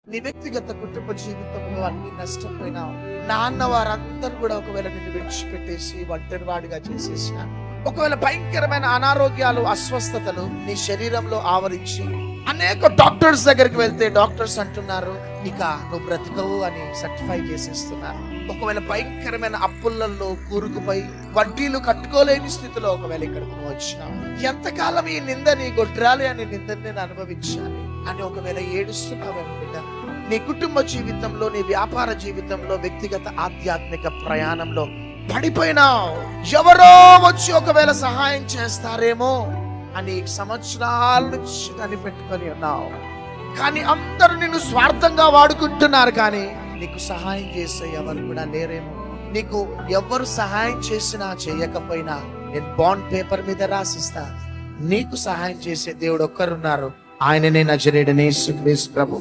నీ వ్యక్తిగత కుటుంబ జీవితంలో అన్ని నష్టపోయినావు. నాన్న వారందరూ కూడా ఒకవేళ నిన్ను విడిచిపెట్టేసి ఒంటరివాడిగా చేసేసిన, ఒకవేళ భయంకరమైన అనారోగ్యాలు, అస్వస్థతలు నీ శరీరంలో ఆవరించి అనేక డాక్టర్స్ దగ్గరికి వెళ్తే డాక్టర్స్ అంటున్నారు ఇక నువ్వు బ్రతకవు అని సర్టిఫై చేసేస్తున్నారు. ఒకవేళ భయంకరమైన అప్పులలో కూరుకుపోయి వడ్డీలు కట్టుకోలేని స్థితిలో ఒకవేళ ఇక్కడికి నువ్వు వచ్చినావు. ఎంతకాలం ఈ నిందని గొడ్రాలి అని నిందని నేను అనుభవించాలి అని ఒకవేళ ఏడుస్తున్నావేమో బిడ్డ. నీ కుటుంబ జీవితంలో, నీ వ్యాపార జీవితంలో, వ్యక్తిగత ఆధ్యాత్మిక ప్రయాణంలో పడిపోయినావు. ఎవరో వచ్చి ఒకవేళ సహాయం చేస్తారేమో అని సంవత్సరాల నుంచి కనిపెట్టుకొని ఉన్నావు. కానీ అందరూ నిన్ను స్వార్థంగా వాడుకుంటున్నారు, కానీ నీకు సహాయం చేసే ఎవరు కూడా లేరేమో. నీకు ఎవరు సహాయం చేసినా చేయకపోయినా నేను బాండ్ పేపర్ మీద రాసిస్తా, నీకు సహాయం చేసే దేవుడు ఒక్కరున్నారు, ఆయననే నజరేయుడైన యేసుక్రీస్తు ప్రభు.